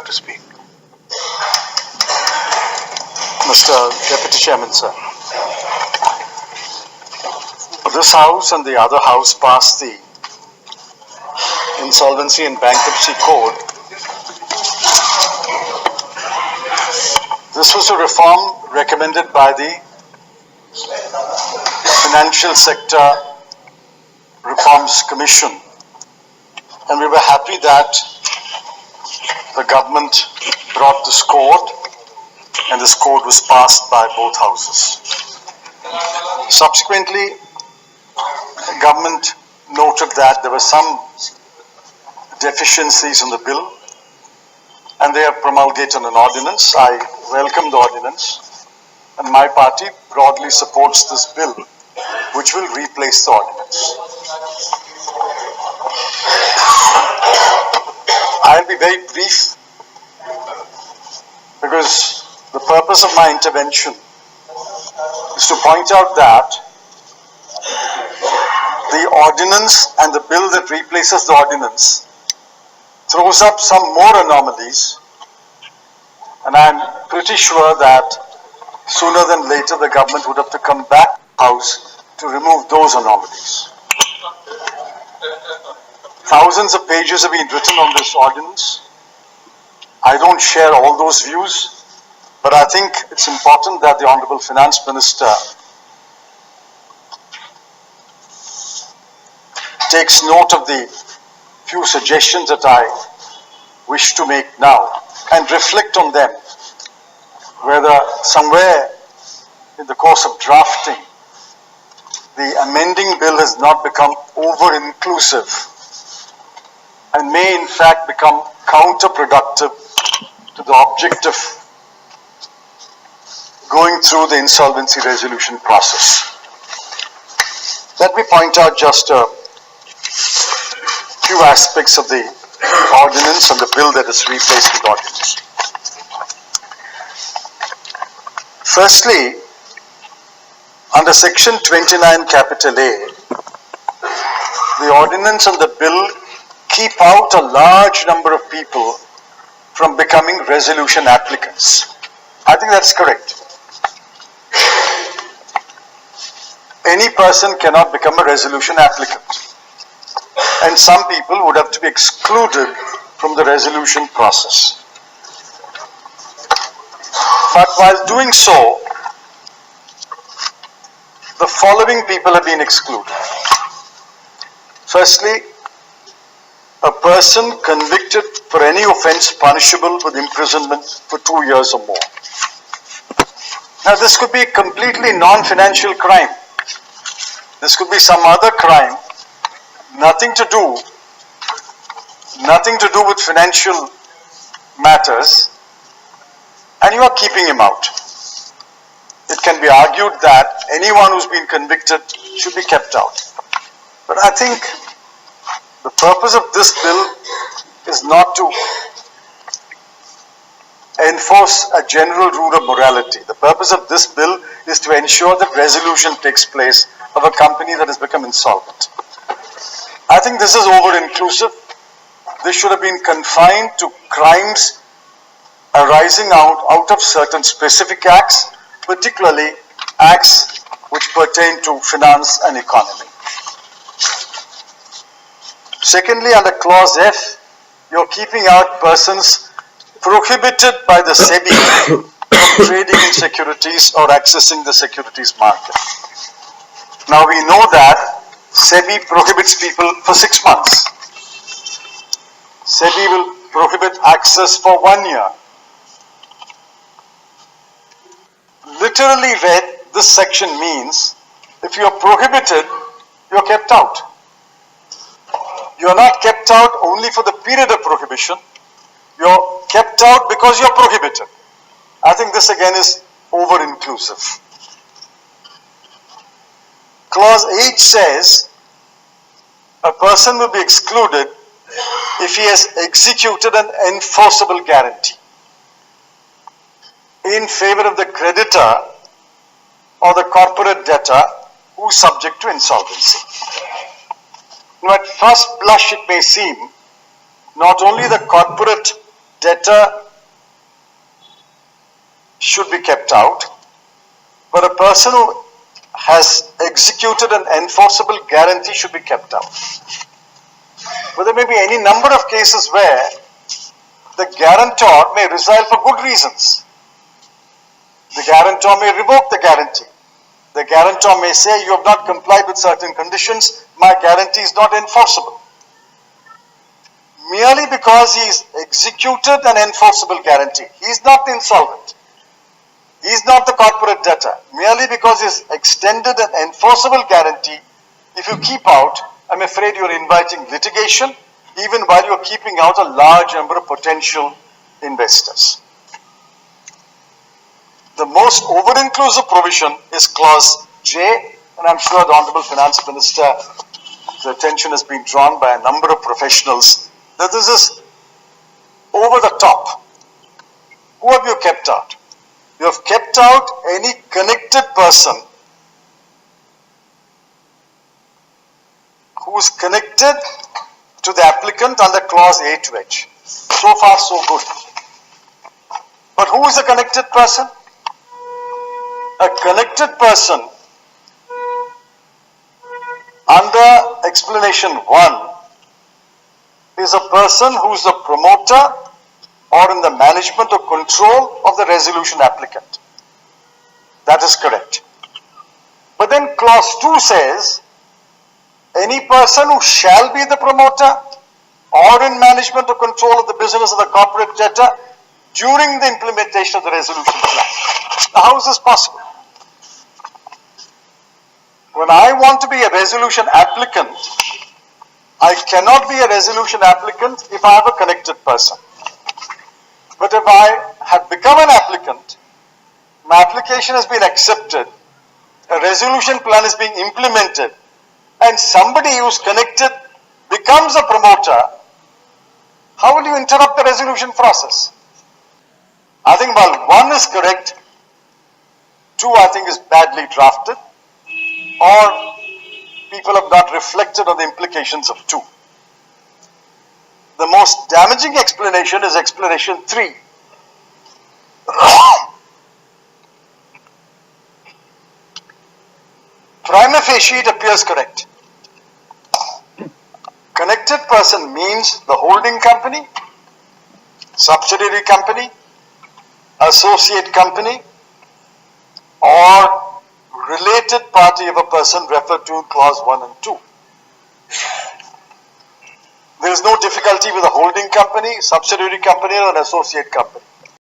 to speak. Mr. Deputy Chairman, sir. This House and the other House passed the Insolvency and Bankruptcy Code. This was a reform recommended by the Financial Sector Reforms Commission, and we were happy that the government brought this code, and this code was passed by both houses. Subsequently, the government noted that there were some deficiencies in the bill, and they have promulgated an ordinance. I welcome the ordinance, and my party broadly supports this bill, which will replace the ordinance. I'll be very brief because the purpose of my intervention is to point out that the ordinance and the bill that replaces the ordinance throws up some more anomalies, and I'm pretty sure that sooner than later the government would have to come back to the House to remove those anomalies. Thousands of pages have been written on this ordinance. I don't share all those views, but I think it's important that the Honorable Finance Minister takes note of the few suggestions that I wish to make now and reflect on them, whether somewhere in the course of drafting the amending bill has not become over-inclusive and may in fact become counterproductive to the objective going through the insolvency resolution process. Let me point out just a few aspects of the ordinance and the bill that is replacing the ordinance. Firstly, under section 29 capital A, the ordinance and the bill keep out a large number of people from becoming resolution applicants. I think that's correct. Any person cannot become a resolution applicant, and some people would have to be excluded from the resolution process. But while doing so, the following people have been excluded. Firstly, a person convicted for any offense punishable with imprisonment for 2 years or more. Now, this could be a completely non-financial crime. This could be some other crime, nothing to do with financial matters, and you are keeping him out. It can be argued that anyone who's been convicted should be kept out. But I think the purpose of this bill is not to enforce a general rule of morality. The purpose of this bill is to ensure that resolution takes place of a company that has become insolvent. I think this is over-inclusive. This should have been confined to crimes arising out of certain specific acts, particularly acts which pertain to finance and economy. Secondly, under clause F, you're keeping out persons prohibited by the SEBI from trading in securities or accessing the securities market. Now we know that SEBI prohibits people for 6 months. SEBI will prohibit access for 1 year. Literally read, this section means if you are prohibited, you are kept out. You are not kept out only for the period of prohibition. You are kept out because you are prohibited. I think this again is over-inclusive. Clause 8 says a person will be excluded if he has executed an enforceable guarantee in favor of the creditor or the corporate debtor who is subject to insolvency. Now, at first blush it may seem not only the corporate debtor should be kept out, but a person who has executed an enforceable guarantee should be kept out. But there may be any number of cases where the guarantor may resign for good reasons. The guarantor may revoke the guarantee. The guarantor may say, you have not complied with certain conditions, my guarantee is not enforceable. Merely because he has executed an enforceable guarantee. He is not insolvent. He is not the corporate debtor. Merely because he has extended an enforceable guarantee, if you keep out, I'm afraid you are inviting litigation, even while you are keeping out a large number of potential investors. The most over-inclusive provision is clause J, and I'm sure the Honorable Finance Minister's attention has been drawn by a number of professionals that this is over the top. Who have you kept out? You have kept out any connected person who is connected to the applicant under clause A to H. So far, so good. But who is a connected person? A connected person under explanation 1 is a person who is a promoter or in the management or control of the resolution applicant. That is correct. But then clause 2 says, any person who shall be the promoter or in management or control of the business of the corporate debtor during the implementation of the resolution plan. Now, how is this possible? When I want to be a resolution applicant, I cannot be a resolution applicant if I have a connected person. But if I have become an applicant, my application has been accepted, a resolution plan is being implemented, and somebody who's connected becomes a promoter, how will you interrupt the resolution process? I think while 1 is correct, 2 I think is badly drafted, or people have not reflected on the implications of 2. The most damaging explanation is explanation 3. Prima facie it appears correct. Connected person means the holding company, subsidiary company, associate company, or related party of a person referred to in clause 1 and 2. There is no difficulty with a holding company, subsidiary company, or an associate company.